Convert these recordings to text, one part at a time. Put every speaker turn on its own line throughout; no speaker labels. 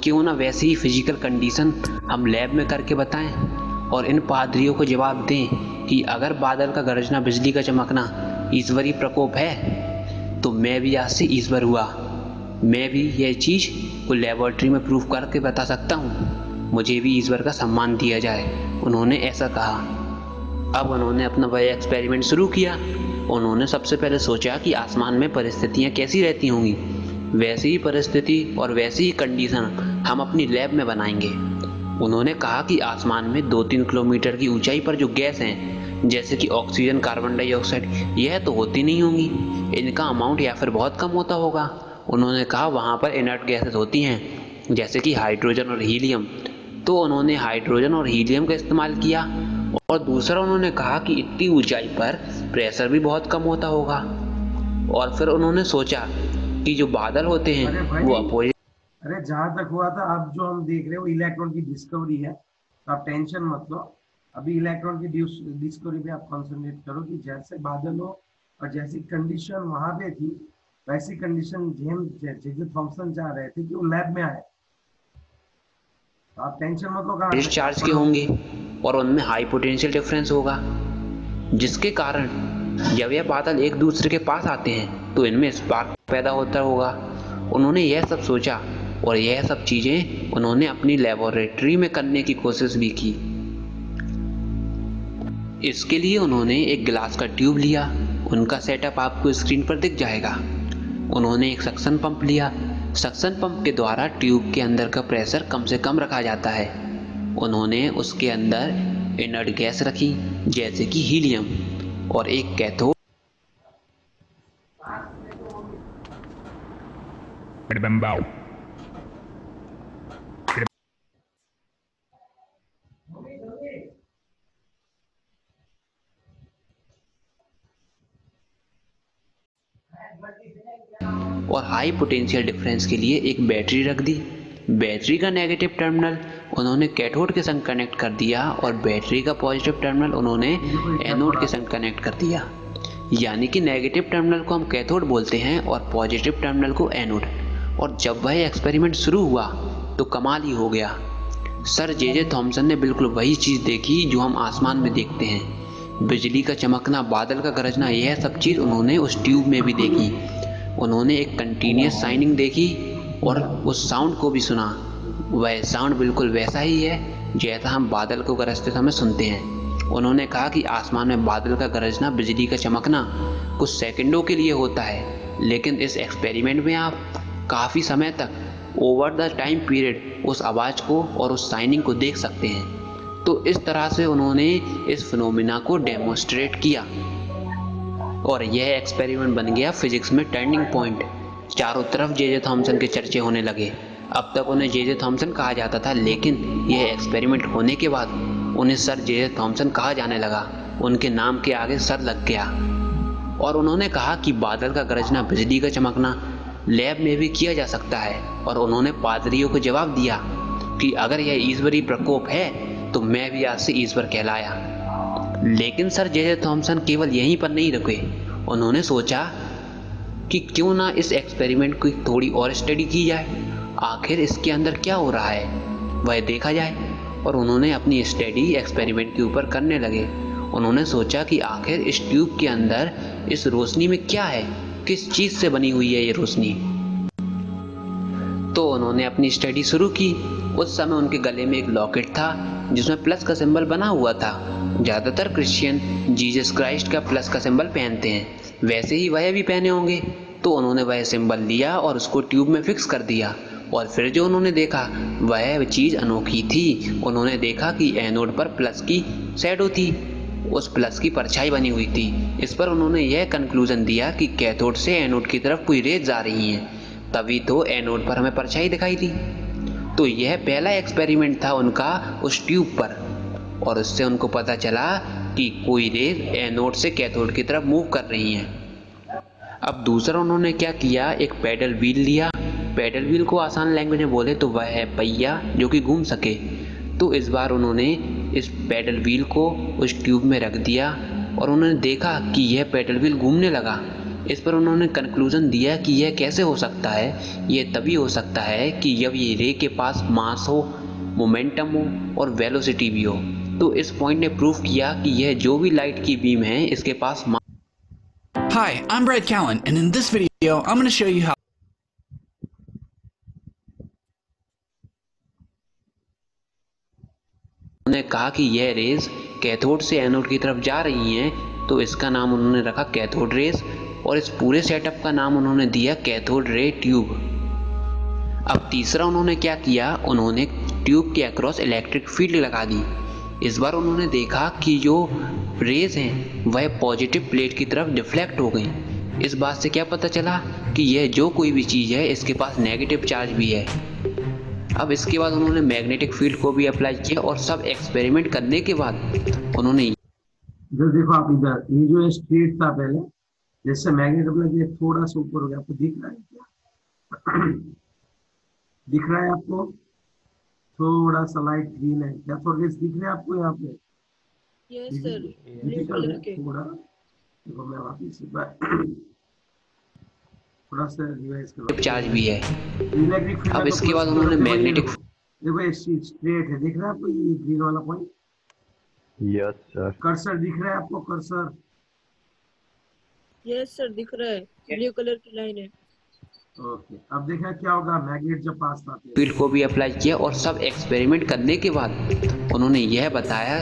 क्यों ना वैसी ही फिजिकल कंडीशन हम लैब में करके बताएं और इन पादरियों को जवाब दें कि अगर बादल का गरजना, बिजली का चमकना ईश्वरीय प्रकोप है तो मैं भी आज से ईश्वर हुआ। मैं भी यह चीज़ को लेबोरेटरी में प्रूव करके बता सकता हूँ। मुझे भी ईश्वर का सम्मान दिया जाए। उन्होंने ऐसा कहा। अब उन्होंने अपना वह एक्सपेरिमेंट शुरू किया। उन्होंने सबसे पहले सोचा कि आसमान में परिस्थितियाँ कैसी रहती होंगी। वैसी ही परिस्थिति और वैसी ही कंडीशन हम अपनी लैब में बनाएंगे। उन्होंने कहा कि आसमान में 2-3 किलोमीटर की ऊंचाई पर जो गैस हैं, जैसे कि ऑक्सीजन, कार्बन डाइऑक्साइड, यह तो होती नहीं होंगी। इनका अमाउंट या फिर बहुत कम होता होगा। उन्होंने कहा वहाँ पर इनर्ट गैसेस होती हैं, जैसे कि हाइड्रोजन और हीलियम। तो उन्होंने हाइड्रोजन और हीलियम का इस्तेमाल किया। और दूसरा उन्होंने कहा कि इतनी ऊंचाई पर प्रेशर भी बहुत कम होता होगा। और फिर उन्होंने सोचा कि जो बादल होते हैं वो अपोजिट।
अरे जहां तक हुआ था, अब जो हम देख रहे हो इलेक्ट्रॉन की डिस्कवरी है, तो आप टेंशन मत लो। अभी इलेक्ट्रॉन की डिस्कवरी पे आप कंसंट्रेट करो कि जैसे बादल हो और जैसी कंडीशन वहां पे थी, वैसी कंडीशन जे थॉमसन चाह रहे थे कि वो लैब में आए। तो आप टेंशन मत लो, कहाँ तक
चार्ज के
पढ़ो।
होंगे और उनमें हाई पोटेंशियल डिफरेंस होगा, जिसके कारण जब यह बादल एक दूसरे के पास आते हैं तो इनमें स्पार्क पैदा होता होगा। उन्होंने यह सब सोचा और यह सब चीज़ें उन्होंने अपनी लेबोरेटरी में करने की कोशिश भी की। इसके लिए उन्होंने एक गिलास का ट्यूब लिया। उनका सेटअप आपको स्क्रीन पर दिख जाएगा। उन्होंने एक सक्शन पंप लिया। सक्शन पंप के द्वारा ट्यूब के अंदर का प्रेशर कम से कम रखा जाता है। उन्होंने उसके अंदर इनर्ट गैस रखी, जैसे कि हीलियम, और एक कैथोड। और हाई पोटेंशियल डिफरेंस के लिए एक बैटरी रख दी। बैटरी का नेगेटिव टर्मिनल उन्होंने कैथोड के संग कनेक्ट कर दिया और बैटरी का पॉजिटिव टर्मिनल उन्होंने एनोड के संग कनेक्ट कर दिया। यानी कि नेगेटिव टर्मिनल को हम कैथोड बोलते हैं और पॉजिटिव टर्मिनल को एनोड। और जब वह एक्सपेरिमेंट शुरू हुआ तो कमाल ही हो गया। सर जे थॉमसन ने बिल्कुल वही चीज़ देखी जो हम आसमान में देखते हैं। बिजली का चमकना, बादल का गरजना, यह सब चीज़ उन्होंने उस ट्यूब में भी देखी। उन्होंने एक कंटिन्यूस साइनिंग देखी और उस साउंड को भी सुना। वह साउंड बिल्कुल वैसा ही है जैसा हम बादल को गरजते समय सुनते हैं। उन्होंने कहा कि आसमान में बादल का गरजना, बिजली का चमकना कुछ सेकंडों के लिए होता है, लेकिन इस एक्सपेरिमेंट में आप काफ़ी समय तक ओवर द टाइम पीरियड उस आवाज़ को और उस साइनिंग को देख सकते हैं। तो इस तरह से उन्होंने इस फिनोमिना को डेमोन्स्ट्रेट किया और यह एक्सपेरिमेंट बन गया फिजिक्स में टर्निंग पॉइंट। चारों तरफ जे थॉमसन के चर्चे होने लगे। अब तक उन्हें जे थॉमसन कहा जाता था, लेकिन यह एक्सपेरिमेंट होने के बाद उन्हें सर जे थॉमसन कहा जाने लगा। उनके नाम के आगे सर लग गया। और उन्होंने कहा कि बादल का गरजना, बिजली का चमकना लैब में भी किया जा सकता है। और उन्होंने पादरियों को जवाब दिया कि अगर यह ईश्वरीय प्रकोप है तो मैं भी आज से ईश्वर कहलाया। लेकिन सर जे थॉमसन केवल यहीं पर नहीं रुके। उन्होंने सोचा कि क्यों ना इस एक्सपेरिमेंट की थोड़ी और स्टडी की जाए, आखिर इसके अंदर क्या हो रहा है वह देखा जाए। और उन्होंने अपनी स्टडी एक्सपेरिमेंट के ऊपर करने लगे। उन्होंने सोचा कि आखिर इस ट्यूब के अंदर इस रोशनी में क्या है, किस चीज़ से बनी हुई है ये रोशनी। तो उन्होंने अपनी स्टडी शुरू की। उस समय उनके गले में एक लॉकेट था जिसमें प्लस का सिंबल बना हुआ था। ज़्यादातर क्रिश्चियन जीसस क्राइस्ट का प्लस का सिंबल पहनते हैं, वैसे ही वह भी पहने होंगे। तो उन्होंने वह सिंबल लिया और उसको ट्यूब में फिक्स कर दिया। और फिर जो उन्होंने देखा वह चीज़ अनोखी थी। उन्होंने देखा कि एनोड पर प्लस की शैडो थी, उस प्लस की परछाई बनी हुई थी। इस पर उन्होंने यह कंक्लूजन दिया कि कैथोड से एनोड की तरफ कोई रेज आ रही हैं, तभी तो एनोड पर हमें परछाई दिखाई दी। तो यह पहला एक्सपेरिमेंट था उनका उस ट्यूब पर, और उससे उनको पता चला कि कोई रेज एनोड से कैथोड की तरफ मूव कर रही हैं। अब दूसरा उन्होंने क्या किया, एक पैडल व्हील लिया। पैडल व्हील को आसान लैंग्वेज में बोले तो वह है पहिया जो कि घूम सके। तो इस बार उन्होंने इस पैडल व्हील को उस ट्यूब में रख दिया और उन्होंने देखा कि यह पैडल व्हील घूमने लगा। इस पर उन्होंने कंक्लूजन दिया कि यह कैसे हो सकता है, यह तभी हो सकता है कि जब ये रे के पास मास हो, मोमेंटम हो और वेलोसिटी भी हो। तो इस पॉइंट ने प्रूव किया कि यह जो भी लाइट की बीम है इसके पास
Hi, I'm Brad Callen, and in this video, I'm going to show you how
उन्होंने कहा कि यह रेज कैथोड से एनोड की तरफ जा रही हैं, तो इसका नाम उन्होंने रखा कैथोड रेज और इस पूरे सेटअप का नाम उन्होंने दिया कैथोड रे ट्यूब। अब तीसरा उन्होंने क्या किया, उन्होंने ट्यूब के अक्रॉस इलेक्ट्रिक फील्ड लगा दी। इस बार उन्होंने देखा कि जो रेज हैं वह पॉजिटिव प्लेट की तरफ डिफ्लेक्ट हो गई। इस बात से क्या पता चला कि यह जो कोई भी चीज़ है इसके पास नेगेटिव चार्ज भी है। अब इसके बाद उन्होंने मैग्नेटिक फील्ड को भी अप्लाई किया और सब एक्सपेरिमेंट करने के बाद उन्होंने
इधर देखो आप, इधर ये जो स्ट्रेट था पहले, जैसे मैग्नेट अप्लाई किया थोड़ा सा ऊपर हो गया, आपको दिख रहा है क्या? दिख रहा है आपको? थोड़ा सा लाइट ग्रीन है क्या? थोड़ा दिख रहा है आपको यहाँ पे?
Yes sir, blue
difficult
colour
है
के।
थोड़ा। देखो मैं वापिस से थोड़ा सा रिवाइज करो।
चार्ज भी है।
इलेक्ट्रिक फील्ड
अब इसके बाद उन्होंने मैग्नेटिक
देखो ये स्ट्रेट है, दिख रहा है आपको ये ग्रीन वाला पॉइंट?
Yes sir.
कर्सर दिख रहा है आपको? कर्सर
यस सर, दिख रहा है, ब्लू कलर की लाइन है।
ओके, अब देखा क्या होगा मैग्नेट जब पास आते हैं।
फील्ड को भी अप्लाई किया और सब एक्सपेरिमेंट करने के बाद उन्होंने यह बताया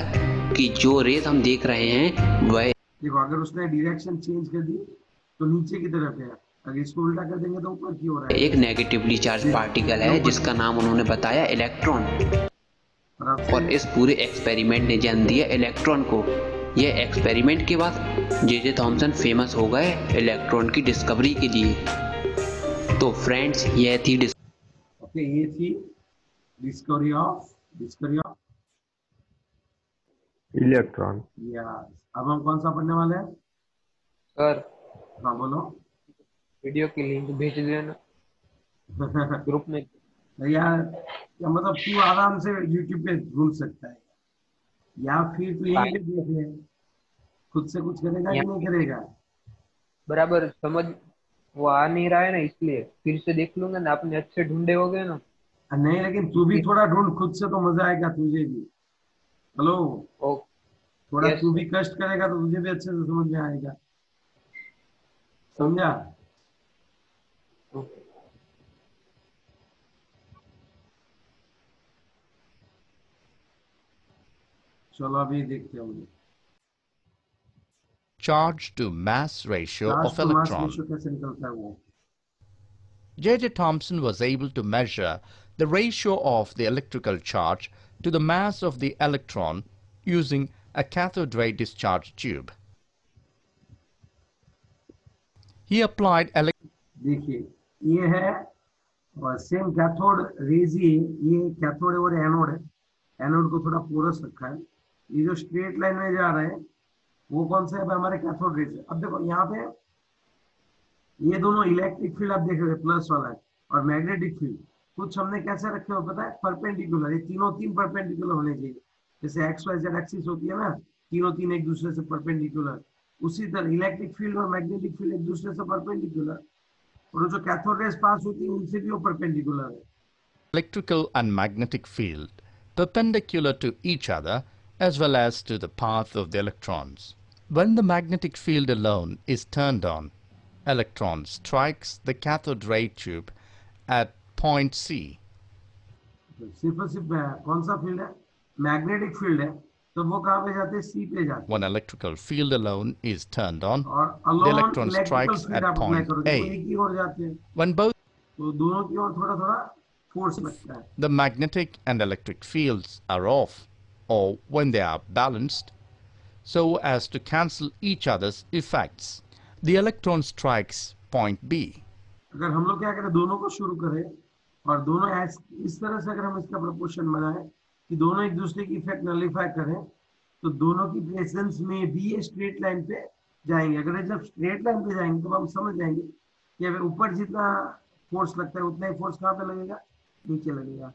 कि जो रेज हम देख रहे हैं वह
देखो अगर उसने डायरेक्शन चेंज कर दी तो नीचे की तरफ है, अगर इसको उल्टा कर देंगे तो ऊपर की ओर है।
एक नेगेटिवली चार्ज पार्टिकल है जिसका नाम उन्होंने बताया इलेक्ट्रॉन। और इस पूरे एक्सपेरिमेंट ने जन्म दिया इलेक्ट्रॉन को। यह एक्सपेरिमेंट के बाद जे थॉमसन फेमस हो गए इलेक्ट्रॉन की डिस्कवरी के लिए। तो फ्रेंड्स यह थी
ओके, ये थी डिस्कवरी ऑफ
इलेक्ट्रॉन।
यस। अब हम कौन सा पढ़ने वाले हैं
सर?
हाँ बोलो।
वीडियो की लिंक भेज देना ग्रुप में।
यार क्या मतलब, तू आराम से यूट्यूब पे ढूंढ सकता है या फिर तू यहीं पे देख ले, खुद से कुछ करेगा कि नहीं करेगा?
बराबर समझ वो आ नहीं रहा है ना, इसलिए फिर से देख लूंगा ना, आपने अच्छे ढूंढे हो गए ना।
नहीं लेकिन तू भी थोड़ा ढूंढ खुद से, तो मजा आएगा तुझे भी। हेलो,
ओ
थोड़ा
यस
तू भी कष्ट करेगा तो तुझे भी अच्छे से समझ में आएगा, समझा? चलो अभी देखते हैं मुझे
charge to mass ratio
charge
of
to mass
electron.
Ratio कैसे निकलता है वो।
J.J. Thomson was able to measure the ratio of the electrical charge to the mass of the electron using a cathode ray discharge tube. He applied
देखिए ये है same cathode rays ही, ये cathode है और एनोड है। Anode को थोड़ा porous रखा है। ये जो स्ट्रेट लाइन में जा रहे हैं वो कौन सा है? हमारे कैथोड रेज है। अब देखो यहाँ पे ये दोनों इलेक्ट्रिक फील्ड आप देख रहे हैं, प्लस वाला है और मैग्नेटिक फील्ड कुछ हमने कैसे रखे हो पता है? परपेंडिकुलर। ये तीनों तीन परपेंडिकुलर होने चाहिए, जैसे एक्स वाई जेड एक्सिस होती है ना, तीनों तीन एक दूसरे से परपेंडिकुलर। उसी तरह इलेक्ट्रिक फील्ड और मैग्नेटिक फील्ड एक दूसरे से परपेंडिकुलर, और जो कैथोड रेज पास होती है उनसे भी वो परपेंडिकुलर है।
electrical and magnetic field perpendicular to each other as well as to the path of the electrons. When the magnetic field alone is turned on, electron strikes the cathode ray tube at point C.
सिर्फ और सिर्फ कौन सा field है? Magnetic field है, तो वो कहाँ पे जाते हैं? सी पे जाते हैं।
When electrical field alone is turned on,
और
the
alone
electron
electrical
strikes
field
at
आप अप्लाई
point
करो तो
A.
एक ही ओर जाते हैं,
When both
तो दोनों की ओर थोड़ा थोड़ा फोर्स लगता है।
the magnetic and electric fields are off, or when they are balanced, so as to cancel each other's effects, the electron strikes point B.
अगर हम लोग क्या करें, दोनों को शुरू करें और दोनों इस तरह से अगर हम इसका प्रपोर्शन बनाए कि दोनों एक दूसरे की इफेक्ट नलिफाई करें, तो दोनों की प्रेजेंस में भी ये स्ट्रेट लाइन पे जाएंगे। अगर ये जब स्ट्रेट लाइन पे जाएंगे तो हम समझ जाएंगे कि अगर ऊपर जितना फोर्स लगता है उतना ही फोर्स कहाँ पे लगेगा? नीचे लगेगा।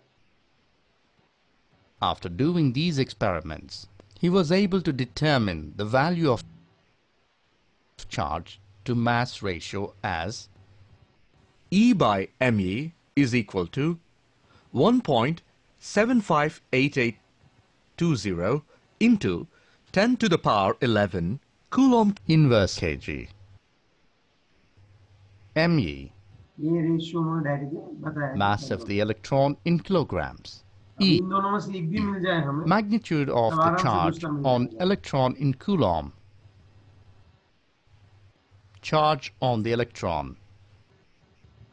After doing these experiments, he was able to determine the value of charge to mass ratio as E by ME is equal to 1.758820 into 10 to the power 11 coulomb inverse kg. ME,
ये ratio उन्होंने directly बताया।
mass of the electron in kilograms.
अब
E,
इन दोनों में से एक भी मिल जाए हमें,
magnitude of
तब
the
आराम से
charge
दूसरा मिल
on
जाएगा।
electron in coulomb. Charge on the electron.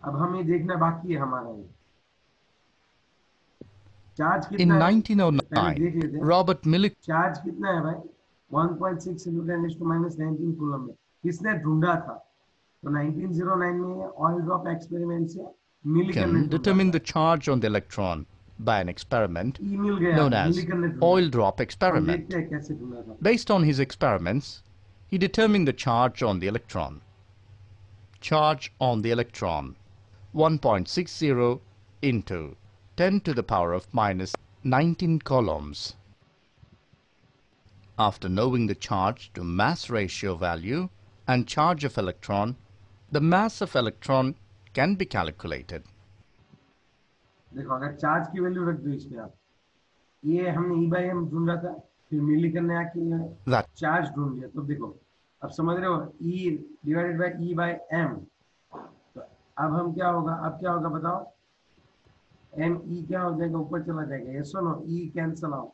अब हमें देखना बाकी है हमारा ये चार्ज
In
कितना है, पहले
1909,
देख लेते हैं।
Robert Millikan
चार्ज कितना है भाई, 1.6 × 10⁻19 कूलम में। किसने ढूंढा था? तो 1909 में ऑयल ड्रॉप एक्सपेरिमेंट से मिलिकन ने
determined
ढूंढा
the charge on the electron by an experiment
था। ई मिल गया,
known as
मिलिकन ने ढूंढा।
oil drop
हम
experiment.
देखते हैं कैसे ढूंढा था।
Based on his experiments, he determined the charge on the electron. Charge on the electron 1.60 into 10 to the power of minus 19 coulombs. After knowing the charge to mass ratio value and charge of electron, the mass of electron can be calculated.
देखो अगर charge की value रख दो इसमें आप, ये हमने ई by M ढूंढा था, फिर मिलिकन ने आके
That
चार्ज ढूंढ लिया। तो देखो अब समझ रहे हो, E divided by E by M. तो अब हम क्या होगा, अब क्या होगा बताओ, एम ई क्या हो जाएगा, ऊपर चला जाएगा। ये सुनो, ई कैंसल आउट,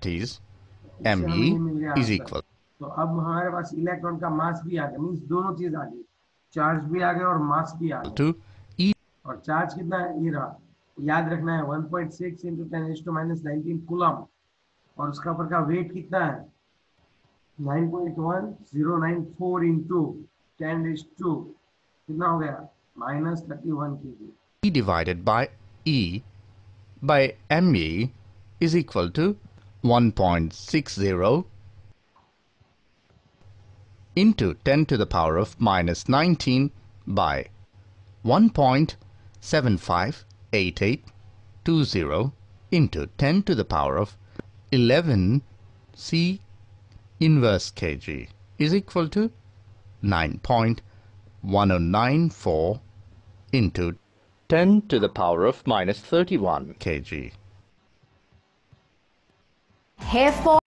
is
इससे हमें
ME
ये मिल गया
is
आंसर।
equal
तो अब हमारे पास इलेक्ट्रॉन का मास भी आ गया, मीन्स दोनों चीज आ गई, चार्ज भी आ गया और मास भी आ गया।
to E
और चार्ज कितना है, ये रहा, याद रखना है 1.6 × 10⁻19 कूलम, और उसका ऊपर का वेट कितना है 9.1094 into 10⁻², कितना हो गया -31 kg।
E divided by E by ME is equal to 1.60 into 10 to the power of minus 19 by 1.758820 into 10 to the power of 11 C inverse kg is equal to 9.1094 into 10 to the power of minus 31 kg.
Therefore,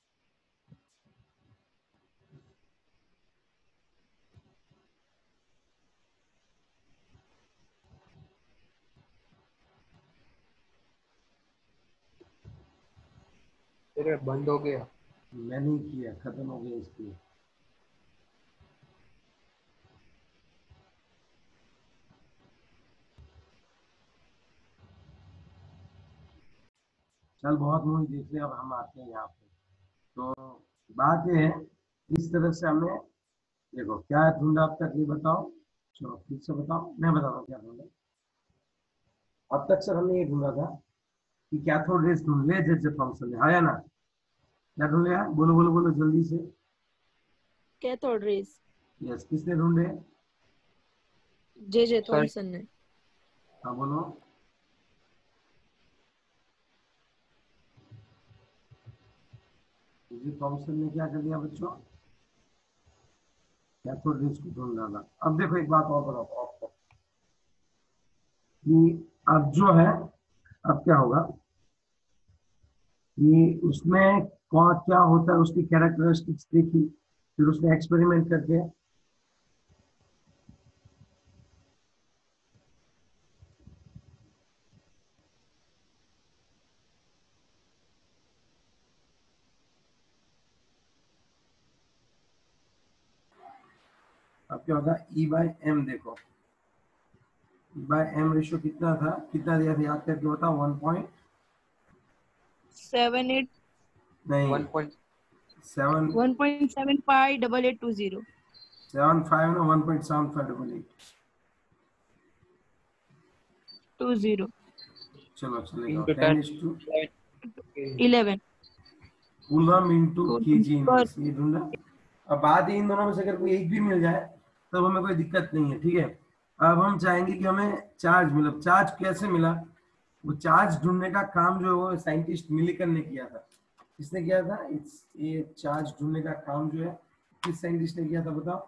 तेरे बंद हो गया।
मैंने ही किया, खत्म हो गया इसलिए। चल बहुत मूवी देख लिया, अब हम आते हैं यहाँ पे। तो बात ये है, इस तरह से हमने देखो क्या ढूंढा अब तक, ये बताओ। चलो फिर से बताओ, मैं बताता हूँ क्या ढूंढा। अब तक सर हमने ये ढूंढा था कि कैथोड रेज ढूंढ ले जे थॉमसन ने, हाँ या ना? क्या ढूंढ लिया, बोलो बोलो बोलो जल्दी से।
कैथोड रेज
यस, किसने ढूंढे?
जे थॉमसन ने।
हाँ बोलो। जे थॉमसन ने क्या कर दिया बच्चों, कैथोड रेज को ढूंढ डाला। अब देखो एक बात और बताओ आपको कि अब जो है, अब क्या होगा कि उसमें क्या होता है, उसकी कैरेक्टरिस्टिक्स देखी, फिर उसने एक्सपेरिमेंट करके अब क्या होगा, ई बाय एम। देखो ई बाय एम रेशियो कितना था, कितना दिया था याद करके बताओ। 1.78 नहीं 7
1.758820
75 ना 1.7588
20
चलो चलेगा।
11
कूलम इंटू केजी इनवर्स, ये ढूंढा। अब बात है इन दोनों में से अगर कोई एक भी मिल जाए तब हमें कोई दिक्कत नहीं है, ठीक है। अब हम चाहेंगे कि हमें चार्ज मिला। चार्ज कैसे मिला, वो चार्ज ढूंढने का काम जो है वो साइंटिस्ट मिलिकन ने किया था। किसने किया था? ये चार्ज ढूंढने का काम जो है किस साइंटिस्ट ने किया था बताओ?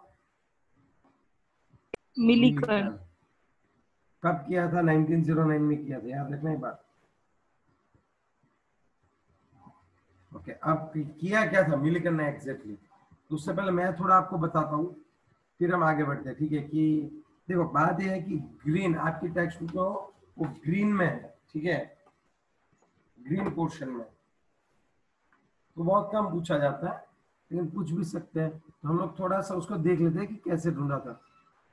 मिलीकन।
कब किया था? 1909 में किया था, याद रखना ये बात। ओके, अब किया क्या था मिलीकन ने एग्जैक्टली? तो उससे पहले मैं थोड़ा आपको बताता हूँ, फिर हम आगे बढ़ते हैं, ठीक है? कि देखो बात यह है कि ग्रीन आपकी टेक्स्ट बुक वो ग्रीन में है, ठीक है, ग्रीन पोर्शन में, तो बहुत कम पूछा जाता है, लेकिन पूछ भी सकते हैं। तो हम लोग थोड़ा सा उसको देख लेते हैं कि कैसे ढूंढा था।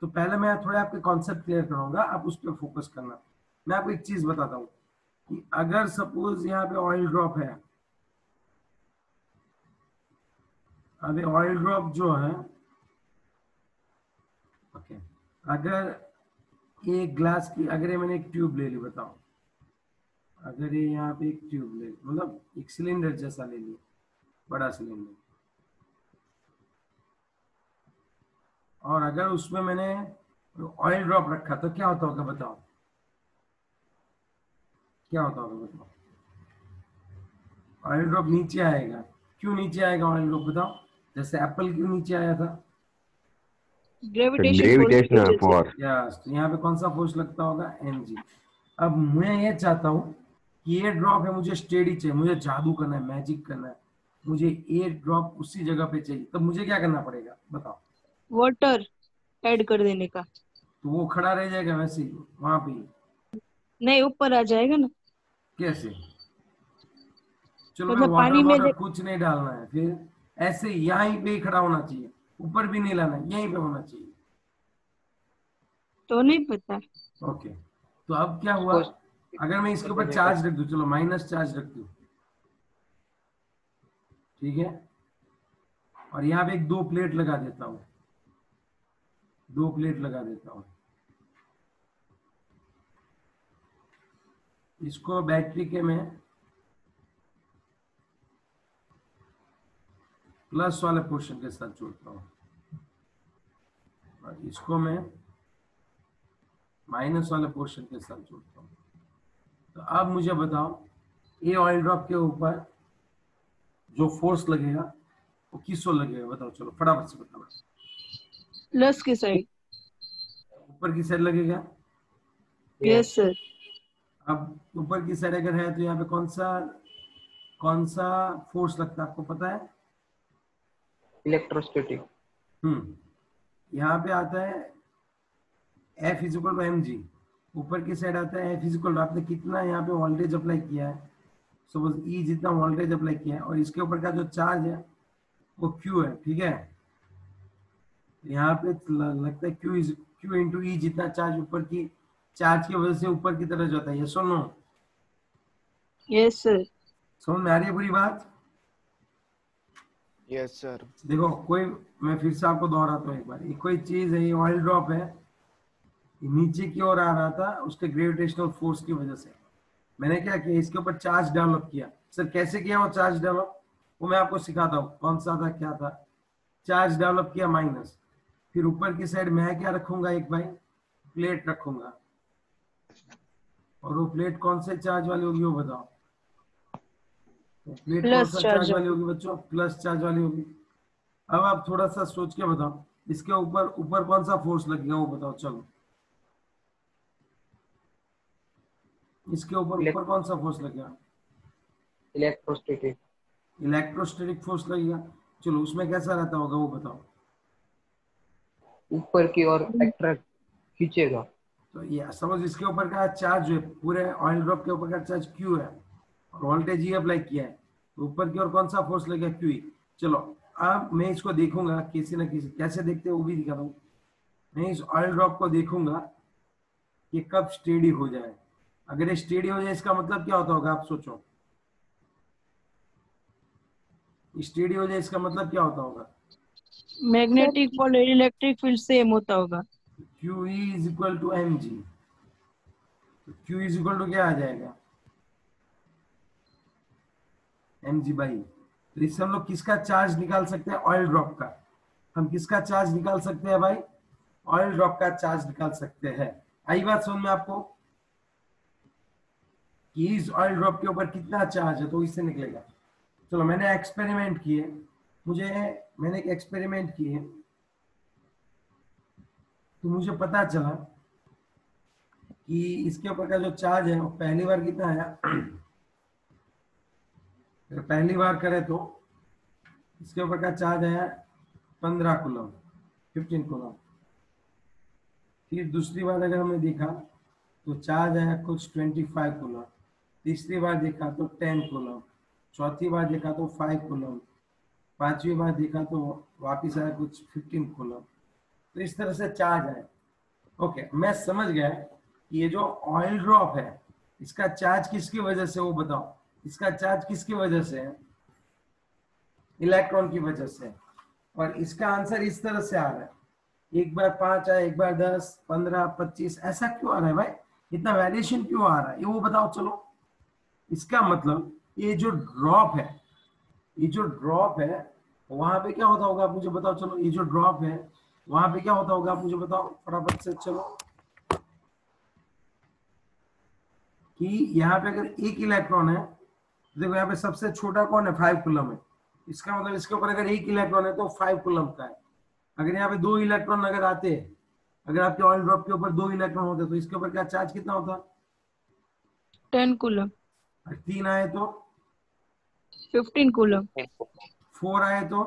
तो पहले मैं थोड़ा आपके कॉन्सेप्ट क्लियर कराऊंगा, आप उस पर फोकस करना। मैं आपको एक चीज बताता हूँ कि अगर सपोज यहाँ पे ऑयल ड्रॉप है, अभी ऑयल ड्रॉप जो है, ओके, अगर एक ग्लास की, अगर ये मैंने एक ट्यूब ले ली, बताओ, अगर ये यहाँ पे एक ट्यूब ले, मतलब एक सिलेंडर जैसा ले लिया, बड़ा सिलेंडर, और अगर उसमें मैंने ऑयल ड्रॉप रखा तो क्या होता होगा बताओ? क्या होता होगा बताओ? ऑयल ड्रॉप नीचे आएगा। क्यों नीचे आएगा ऑयल ड्रॉप बताओ? जैसे एप्पल क्यों नीचे आया था?
Gravitational force.
यस, तो यहाँ पे कौन सा फोर्स लगता होगा? mg। अब मैं ये चाहता हूँ कि ये ड्रॉप है, मुझे स्टेडी चाहिए, मुझे जादू करना है, मैजिक करना है, मुझे ये ड्रॉप उसी जगह पे चाहिए, तब मुझे क्या करना पड़ेगा बताओ?
वाटर ऐड कर देने का।
तो वो खड़ा रह जाएगा वैसे ही वहां पे?
नहीं, ऊपर आ जाएगा ना।
कैसे? चलो, मैं
मतलब
वाटर
पानी में
वाटर कुछ नहीं डालना है, फिर ऐसे यहीं पे ही खड़ा होना चाहिए, ऊपर भी नहीं लाना, यहीं पे होना चाहिए।
तो नहीं पता।
ओके, तो अब क्या हुआ? अगर मैं इसके ऊपर चार्ज रख दूं, चलो माइनस चार्ज रख दूं, ठीक है, और यहाँ पे एक दो प्लेट लगा देता हूँ, दो प्लेट लगा देता हूँ, इसको बैटरी के में प्लस वाले पोर्शन के साथ जोड़ता हूँ, और इसको मैं माइनस वाले पोर्शन के साथ जोड़ता हूँ। तो अब मुझे बताओ, ये ऑयल ड्रॉप के ऊपर जो फोर्स लगेगा वो किस ओर लगेगा बताओ? चलो फटाफट से बताओ।
प्लस की साइड।
ऊपर की साइड लगेगा।
Yes sir.
अब ऊपर की साइड अगर है तो यहाँ पे कौन सा फोर्स लगता है आपको पता है?
इलेक्ट्रोस्टैटिक।
यहाँ पे आता है F is equal to mg, ऊपर की साइड आता है F इज इक्वल टू, आपने कितना यहाँ पे वोल्टेज अप्लाई किया है, सपोज E जितना वोल्टेज अप्लाई किया है, और इसके ऊपर का जो चार्ज है वो Q है, ठीक है? यहाँ पे लगता है Q इंटू E, जितना चार्ज ऊपर की चार्ज की वजह से ऊपर की तरफ जाता है। ये सुनो,
यस सर।
समझ में आ रही है पूरी बात?
Yes sir.
देखो, कोई, मैं फिर से आपको दोहराता हूँ एक बार, ये कोई चीज है, ये ऑयल ड्रॉप है, ये नीचे की ओर आ रहा था उसके ग्रेविटेशनल फोर्स की वजह से। मैंने क्या किया, इसके ऊपर चार्ज डेवलप किया। सर कैसे किया वो चार्ज डेवलप? वो मैं आपको सिखाता हूँ, कौन सा था, क्या था। चार्ज डेवलप किया माइनस, फिर ऊपर की साइड मैं क्या रखूंगा, एक भाई प्लेट रखूंगा, और वो प्लेट कौन से चार्ज वाली होगी वो बताओ? तो प्लेट कौन सा चार्ज वाली होगी बच्चों? प्लस चार्ज वाली होगी। अब आप थोड़ा सा सोच के बताओ, इसके ऊपर कौन सा फोर्स लगेगा वो बताओ? चलो, इसके ऊपर कौन सा फोर्स लगेगा?
इलेक्ट्रोस्टैटिक।
इलेक्ट्रोस्टैटिक फोर्स लगेगा। चलो, उसमें कैसा रहता होगा वो बताओ?
ऊपर की ओर अट्रैक्ट खींचेगा।
तो ये सपोज इसके ऊपर का चार्ज जो है, पूरे ऑयल ड्रॉप के ऊपर का चार्ज Q है, और वोल्टेज E अप्लाई किया है, तो ऊपर की ओर कौन सा फोर्स लगेगा? QE। चलो, अब मैं इसको देखूंगा किसी न किसी, कैसे देखते हैं वो भी दिखा दूँ। मैं इस ऑयल ड्रॉप को देखूंगा कि कब स्टेडी हो जाए। अगर ये स्टेडी हो जाए इसका मतलब क्या होता होगा आप सोचो? स्टेडी हो जाए इसका मतलब क्या होता होगा?
मैग्नेटिक और इलेक्ट्रिक फील्ड सेम होता होगा।
QE is equal to mg। तो Q इज इक्वल टू क्या आ जाएगा? mg by. तो इससे हम लोग किसका चार्ज निकाल सकते हैं? ऑयल ड्रॉप का। हम किसका चार्ज निकाल सकते हैं भाई? ऑयल ड्रॉप का चार्ज निकाल सकते हैं। आई बात समझ में आपको कि इस ऑयल ड्रॉप के ऊपर कितना चार्ज है, तो इससे निकलेगा। चलो, मैंने एक्सपेरिमेंट किए, मैंने एक एक्सपेरिमेंट किए तो मुझे पता चला कि इसके ऊपर का जो चार्ज है वो पहली बार कितना आया, अगर पहली बार करें तो इसके ऊपर का चार्ज आया 15 कूलम, 15 कूलम। फिर दूसरी बार अगर हमने देखा तो चार्ज आया कुछ 25 कूलम, तीसरी बार देखा तो 10 कूलम, चौथी बार देखा तो 5 कूलम, पांचवी बार देखा तो वापिस आया कुछ 15 कूलम। तो इस तरह से चार्ज आया। ओके, मैं समझ गया कि ये जो ऑयल ड्रॉप है इसका चार्ज किसकी वजह से, वो बताओ। इसका चार्ज किसकी वजह से है? इलेक्ट्रॉन की वजह से। और इसका आंसर इस तरह से आ रहा है, एक बार 5 आया, एक बार 10, 15, 25, ऐसा क्यों आ रहा है भाई? इतना वेरिएशन क्यों आ रहा है ये वो बताओ। चलो, इसका मतलब ये जो ड्रॉप है, ये जो ड्रॉप है वहां पे क्या होता होगा आप मुझे बताओ। चलो, ये जो ड्रॉप है वहां पे क्या होता होगा आप मुझे बताओ फटाफट से। चलो, कि यहाँ पे अगर एक इलेक्ट्रॉन है, देखो यहाँ पे सबसे छोटा कौन है? 5 कूलम है। इसका मतलब इसके ऊपर अगर एक इलेक्ट्रॉन है तो 5 कूलम का है। अगर यहाँ पे 2 इलेक्ट्रॉन अगर आते, अगर आपके ऑयल ड्रॉप के ऊपर 2 इलेक्ट्रॉन होते तो इसके ऊपर क्या चार्ज कितना होता?
10 कूलम।
3 आए तो
15 कूलम।
4 आए तो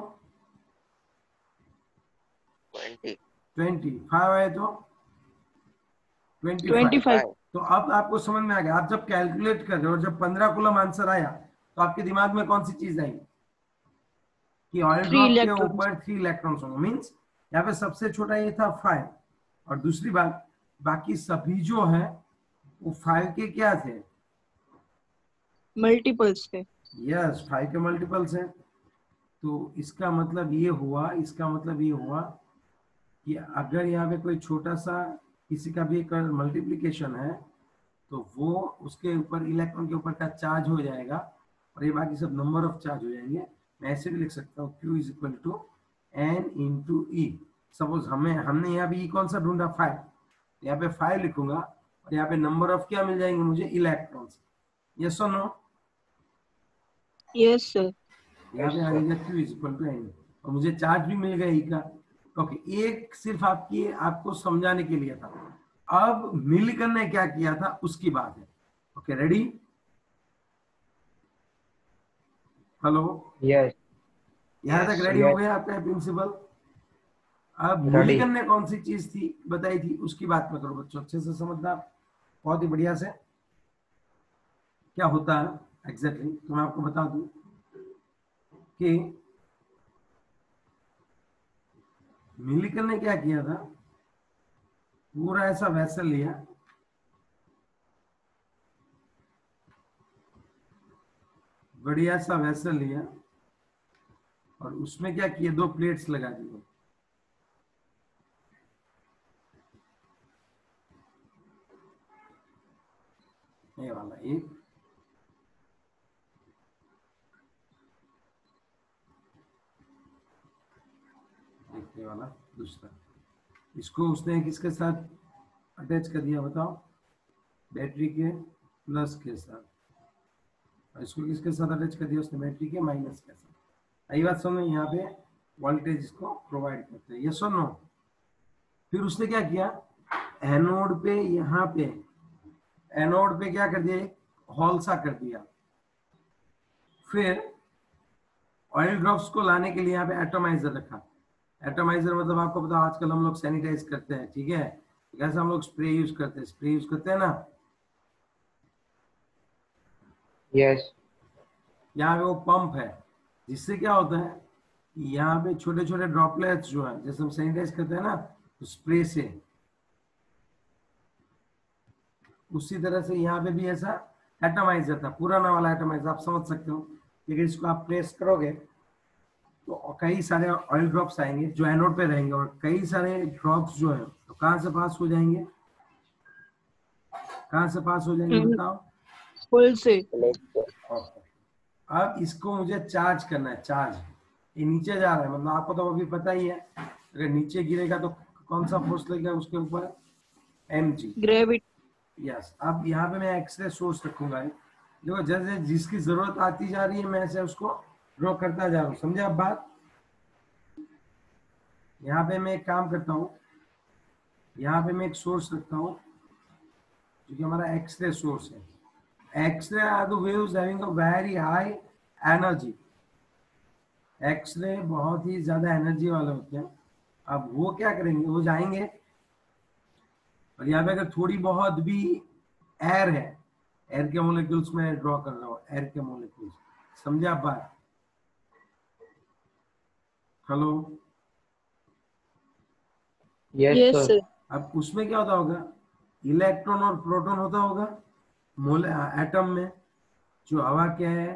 20, 5 आए तो 25। तो अब आपको समझ में आ गया। आप जब कैलकुलेट कर रहे हो और जब 15 कूलम आंसर आया तो आपके दिमाग में कौन सी चीज आई कि ऑयल ड्रॉप के ऊपर 3 इलेक्ट्रॉन्स होंगे। मींस यहाँ पे सबसे छोटा ये था 5, और दूसरी बात बाकी सभी जो है वो 5 के क्या थे?
मल्टीपल्स थे।
यस, 5 के मल्टीपल्स हैं। तो इसका मतलब ये हुआ, इसका मतलब ये हुआ कि अगर यहाँ पे कोई छोटा सा किसी का भी एक मल्टीप्लिकेशन है तो वो उसके ऊपर इलेक्ट्रॉन के ऊपर का चार्ज हो जाएगा और ये बाकी सब नंबर ऑफ चार्ज हो जाएंगे। मैं ऐसे भी लिख सकता हूँ Q is equal to N into e. Suppose हमने यहाँ पे ई कौन सा ढूंढा? 5। यहाँ पे 5 लिखूंगा और यहाँ पे नंबर ऑफ क्या मिल जाएंगे मुझे? Electrons. Yes or no?
Yes sir.
यहाँ पे आ गया Q is equal to N और मुझे चार्ज भी मिल गया ई का। ओके, एक सिर्फ आपको समझाने के लिए था। अब मिलिकन ने क्या किया था उसकी बात है। Okay, ready? हेलो,
यस,
यहाँ तक रेडी हो गया आपका प्रिंसिपल? अब मिलिकन ने कौन सी चीज थी बताई थी उसकी बात में करो बच्चों, अच्छे से समझना बहुत ही बढ़िया से क्या होता है एग्जैक्टली। तो मैं आपको बता दूं कि मिलिकन ने क्या किया था, पूरा ऐसा वेसल लिया, बढ़िया सा वेसल लिया और उसमें क्या किया? 2 प्लेट्स लगा दी। ये वाला एक, ये वाला दूसरा। इसको उसने किसके साथ अटैच कर दिया बताओ? बैटरी के प्लस के साथ। और इसको किसके साथ अटैच कर दिया उसने? बैटरी के माइनस के साथ। यही बात समझो, यहाँ पे वोल्टेज इसको प्रोवाइड करते हैं। Yes or no? फिर उसने क्या किया? एनोड पे, यहाँ पे एनोड पे क्या कर दिया? एक हॉल सा कर दिया। फिर ऑयल ड्रॉप्स को लाने के लिए यहाँ पे एटोमाइजर रखा। एटोमाइजर मतलब आपको पता, आजकल हम लोग सैनिटाइज करते हैं, ठीक है? कैसे हम लोग स्प्रे यूज करते हैं, स्प्रे यूज करते हैं ना?
यस।
यहाँ पे वो पंप है जिससे क्या होता है, यहाँ पे छोटे छोटे ड्रॉपलेट्स जो है, जैसे हम सैनिटाइज करते हैं ना तो स्प्रे से, उसी तरह से यहाँ पे भी ऐसा एटोमाइजर था, पुराना वाला एटोमाइजर, आप समझ सकते हो। लेकिन इसको आप प्रेस करोगे तो कई सारे ऑयल ड्रॉप्स आएंगे जो एनोड पे रहेंगे और कई सारे ड्रॉप्स जो है तो कहाँ से पास हो जाएंगे? कहाँ से पास हो जाएंगे बताओ?
फुल से।
अब इसको मुझे चार्ज करना है। चार्ज ये नीचे जा रहा है, मतलब आपको तो अभी पता ही है, अगर नीचे गिरेगा तो कौन सा फोर्स लगेगा उसके ऊपर? mg,
gravity.
यस। अब यहाँ पे मैं एक्सरे सोर्स रखूंगा। देखो, जैसे जिसकी जरूरत आती जा रही है मैं ऐसे उसको ड्रॉ करता जा रहा हूँ। समझे आप बात? यहाँ पे मैं एक काम करता हूँ, यहाँ पे मैं एक सोर्स रखता हूँ जो कि हमारा एक्सरे सोर्स है। X-ray are the waves having a very high energy. X-ray बहुत ही ज्यादा एनर्जी वाले होते हैं। अब वो क्या करेंगे, वो जाएंगे और यहाँ पे अगर थोड़ी बहुत भी एयर है, एयर के मोलिक्यूल्स में ड्रॉ कर रहा हूँ, एयर के मोलिक्यूल्स, समझे आप बात? Hello,
yes
Yes,
sir.
sir.
अब उसमें क्या होता होगा, इलेक्ट्रॉन और प्रोटॉन होता होगा एटम में। जो हवा के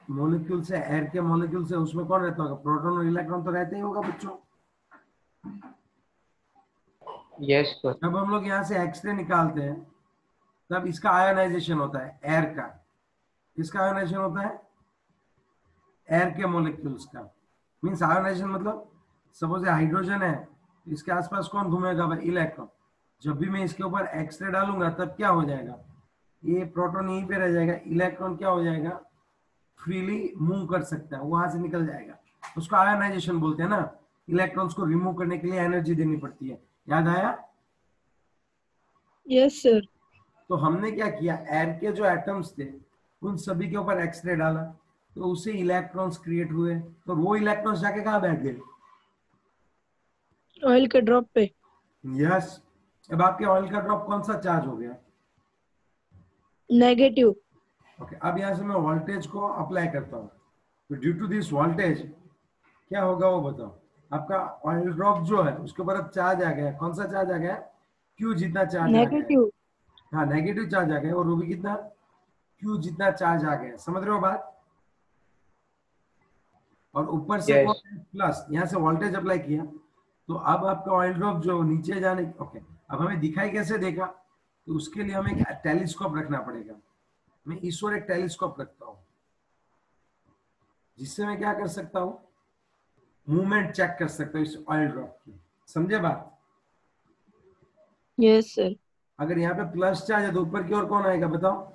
मोलिक्यूल से, एयर के मोलिक्यूल से, उसमें कौन रहता होगा, प्रोटॉन और इलेक्ट्रॉन तो रहते ही होगा बच्चों।
Yes sir.
जब हम लोग यहाँ से एक्सरे निकालते हैं तब इसका आयोनाइजेशन होता है, एयर का। किसका आयोनाइजेशन होता है? एयर के मोलिक्यूल्स का। मीन्स आयोनाइजेशन मतलब सपोज हाइड्रोजन है, इसके आसपास कौन घूमेगा भाई, इलेक्ट्रॉन। जब भी मैं इसके ऊपर एक्सरे डालूंगा तब क्या हो जाएगा, ये प्रोटॉन यहीं पे रह जाएगा, इलेक्ट्रॉन क्या हो जाएगा, फ्रीली मूव कर सकता है, वहां से निकल जाएगा। उसको आयोनाइजेशन बोलते हैं ना। इलेक्ट्रॉन्स को रिमूव करने के लिए एनर्जी देनी पड़ती है, याद आया?
Yes, sir.
तो हमने क्या किया, एयर के जो एटम्स थे उन सभी के ऊपर एक्सरे डाला, तो उससे इलेक्ट्रॉन्स क्रिएट हुए। तो वो इलेक्ट्रॉन्स जाके कहाँ बैठ गए?
ऑयल के ड्रॉप पे।
यस। अब आपके ऑयल का ड्रॉप कौन सा चार्ज हो गया?
नेगेटिव।
ओके, अब यहाँ से मैं वोल्टेज को अप्लाई करता हूँ, तो ड्यू टू दिस वोल्टेज क्या होगा वो बताओ। आपका ऑयल ड्रॉप जो है उसके ऊपर अब चार्ज आ गया, कौन सा चार्ज आ गया? क्यू जितना चार्ज आ गया है।
नेगेटिव।
हाँ, नेगेटिव चार्ज आ गया, और वो भी कितना, क्यू जितना चार्ज आ गया। समझ रहे हो बात? और ऊपर से
Yes.
प्लस, यहाँ से वोल्टेज अप्लाई किया, तो अब आपका ऑयल ड्रॉप जो नीचे जाने, ओके, अब हमें दिखाई कैसे देगा, तो उसके लिए हमें एक टेलीस्कोप रखना पड़ेगा। मैं इस ओर एक टेलीस्कोप रखता हूँ, जिससे मैं क्या कर सकता हूँ, मूवमेंट चेक कर सकता हूँ इस ऑयल ड्रॉप की। समझे बात?
Yes sir.
अगर यहाँ पे प्लस चार्ज है तो ऊपर की ओर कौन आएगा बताओ?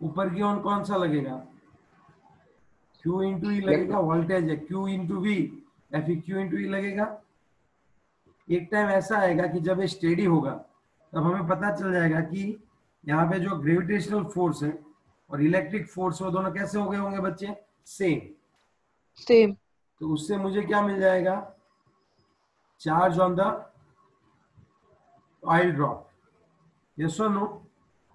ऊपर की ओर कौन सा लगेगा? Q इंटू ई लगेगा, वोल्टेज है Q इंटू वी, या फिर Q इंटू ई लगेगा। एक टाइम ऐसा आएगा कि जब ये स्टेडी होगा तब हमें पता चल जाएगा कि यहाँ पे जो ग्रेविटेशनल फोर्स है और इलेक्ट्रिक फोर्स है वो दोनों कैसे हो गए होंगे बच्चे? सेम।
सेम।
तो उससे मुझे क्या मिल जाएगा? Charge on the oil drop. Yes or no?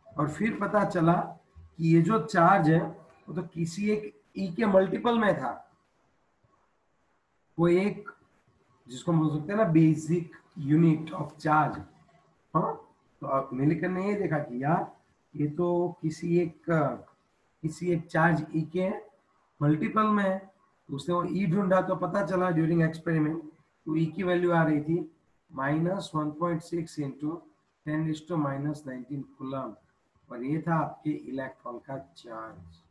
और फिर पता चला कि ये जो चार्ज है वो तो किसी एक ई के मल्टीपल में था। वो एक, जिसको हम बोल सकते हैं ना बेसिक यूनिट ऑफ चार्ज। हाँ, तो अब मिलकर ने ये देखा कि यार ये तो किसी एक चार्ज ई के मल्टीपल में है। तो उसने वो ई ढूंढा, तो पता चला ड्यूरिंग एक्सपेरिमेंट तो ई की वैल्यू आ रही थी -1.6 इंटू 10⁻⁻19 कूलम, और ये था आपके इलेक्ट्रॉन का चार्ज।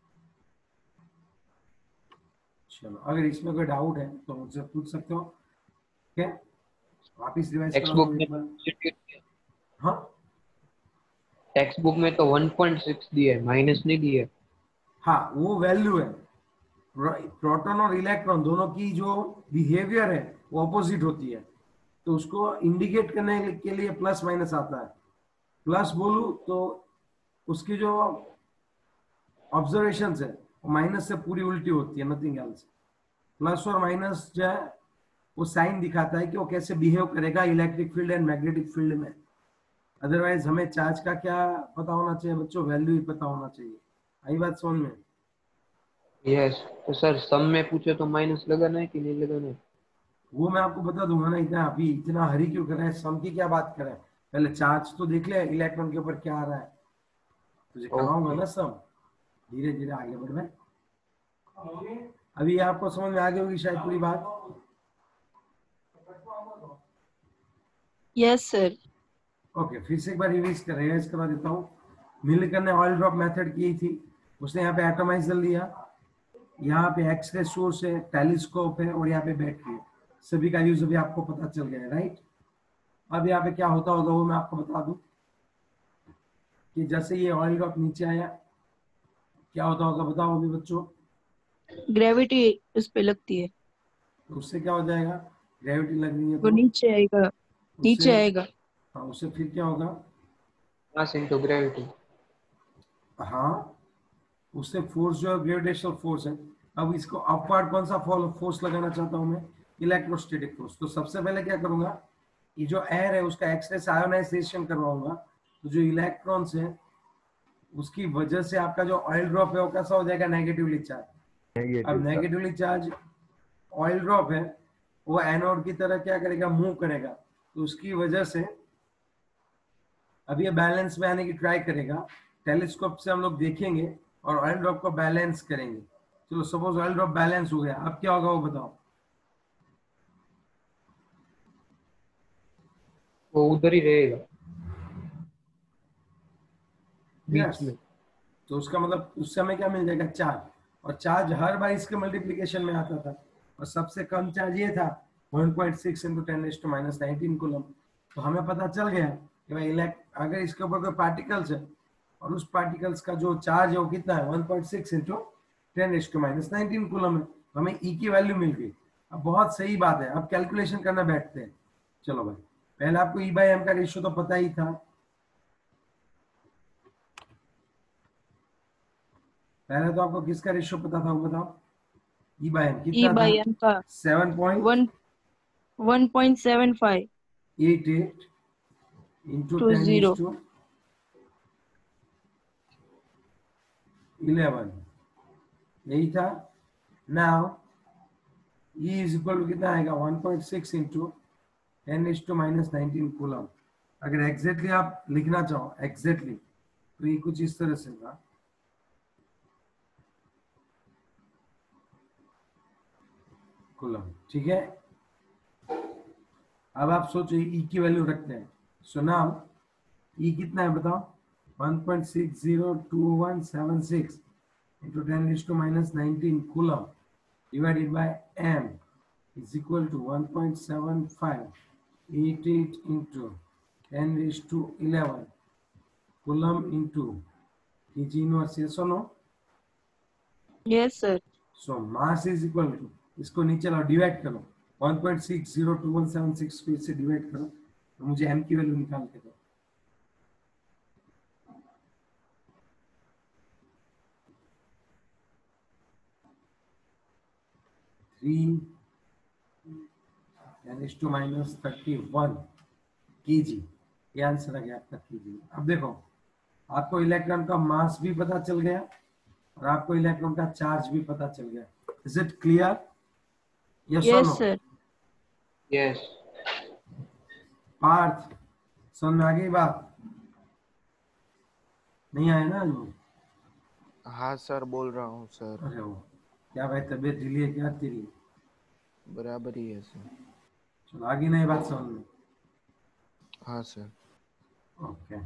चलो, अगर इसमें कोई डाउट है तो मुझसे पूछ सकते हो। ठीक है, वापिस रिवाइज
टेक्स्ट
करा
बुक
दूं
में
एक बार। हाँ,
टेक्स्ट बुक में तो 1.6 दिए है, माइनस नहीं दिए।
हाँ, वो वैल्यू है। प्रोटॉन और इलेक्ट्रॉन दोनों की जो बिहेवियर है वो ऑपोजिट होती है, तो उसको इंडिकेट करने के लिए प्लस माइनस आता है। प्लस बोलूं तो उसकी जो ऑब्जर्वेशन है वो माइनस से पूरी उल्टी होती है, नथिंग एल्स। प्लस और माइनस जो है वो साइन दिखाता है कि वो कैसे बिहेव करेगा electric field and magnetic field में। अदरवाइज हमें चार्ज का क्या पता होना चाहिए बच्चों? वैल्यू ही पता होना चाहिए। आई बात समझ में?
यस। तो सर सम में पूछे तो माइनस लगाना है कि नहीं लगाना है?
वो मैं आपको बता दूंगा ना, इतना अभी इतना हरी क्यों कर रहे हैं, सम की क्या बात कर रहे हैं? पहले चार्ज तो देख ले इलेक्ट्रॉन के ऊपर क्या आ रहा है, तुझे कराऊंगा ना सम। धीरे धीरे आगे बढ़ रहे। अभी आपको समझ में आ गई होगी शायद पूरी बात।
Yes sir.
ओके, फिर से एक बार रिवाइज करा देता हूँ। मिलकर ने ऑयल ड्रॉप मेथड की थी, उसने यहाँ पे एटमाइजर लिया, यहाँ पे एक्सरे सोर्स है, टेलीस्कोप है, और यहाँ पे बैटरी है। सभी का यूज अभी आपको पता चल गया है, राइट? अब यहाँ पे क्या होता होगा वो मैं आपको बता दूं कि जैसे ये ऑयल ड्रॉप नीचे आया क्या होता होगा बताओ अभी बच्चों?
ग्रेविटी उस पे लगती है,
तो उससे क्या हो जाएगा, ग्रेविटी लग रही है
वो
तो
नीचे आएगा, नीचे
उससे,
आएगा।
हाँ उससे फिर क्या होगा,
मास इनटू ग्रेविटी।
हाँ उससे फोर्स जो है ग्रेविटेशनल फोर्स है। अब इसको अपवर्ड कौन सा फोर्स लगाना चाहता हूं मैं, इलेक्ट्रोस्टैटिक फोर्स। तो सबसे पहले क्या करूंगा, ये जो एयर है उसका एक्सरे से आयोनाइजेशन करवाऊंगा। तो जो इलेक्ट्रॉन्स है उसकी वजह से आपका जो ऑयल ड्रॉप है वो कैसा हो जाएगा, नेगेटिवली चार्ज। अब
negative
negatively charge oil drop है वो एनोड की तरह क्या करेगा, मूव करेगा। तो उसकी वजह से अब ये बैलेंस में आने की ट्राई करेगा। टेलीस्कोप से हम लोग देखेंगे और ऑयल ड्रॉप को बैलेंस करेंगे। चलो सपोज ऑयल ड्रॉप बैलेंस हो गया, अब क्या होगा वो बताओ।
वो उधर ही रहेगा बीच
यस,
में।
तो उसका मतलब उस समय क्या मिल जाएगा, चार्ज। और चार्ज हर बार इसके मल्टीप्लीकेशन में आता था और सबसे कम चार्ज ये था 1.6 इंटू 10⁻⁹ कूलम। तो हमें पता चल गया कि भाई अगर इसके ऊपर कोई पार्टिकल्स है और उस पार्टिकल्स का जो चार्ज है वो कितना है, 1.6 इंटू 10⁻⁹ कूलम है। तो हमें ई की वैल्यू मिल गई। अब बहुत सही बात है, अब कैलकुलेशन करना बैठते हैं। चलो भाई, पहले आपको ई बाई एम का रेशियो तो पता ही था। पहले तो आपको किसका रेशियो पता था वो बताओ, ई बाई एम
ई
कितना था,
बाई एम का 1.75
7.88 इंटू
to 0.
10⁻11 यही था। Now e is equal to कितना आएगा, 1.6 इंटू 10⁻⁻⁹ कूलम। अगर एग्जैक्टली आप लिखना चाहो एग्जैक्टली तो ये कुछ इस तरह से था। कूलम, ठीक है। अब आप सोचो ई की वैल्यू रखते हैं। सो नाउ ई कितना है बताओ, 1.602176 into 10⁻⁻⁹ coulomb divided by m is equal to 1.7588 into 10⁻11 coulomb into kg inverse, yes or no?
Yes sir.
So mass is equal to, इसको नीचे लाओ, डिवाइड करो 1.602176 को इससे डिवाइड करो तो मुझे m की वैल्यू निकाल के दो। -31 kg, ये आंसर आ गया आपका kg। अब देखो आपको इलेक्ट्रॉन का मास भी पता चल गया और आपको इलेक्ट्रॉन का चार्ज भी पता चल गया। Is it clear, yes or
Yes
no?
sir.
Yes.
Parth समझ में आ गई बात, नहीं आया ना लोग?
हाँ सर, बोल रहा हूँ सर।
अरे वो क्या भाई, तबीयत ढीली है क्या तेरी?
बराबर ही है सर।
चलो आगे नहीं बात समझ में।
हाँ सर।
ओके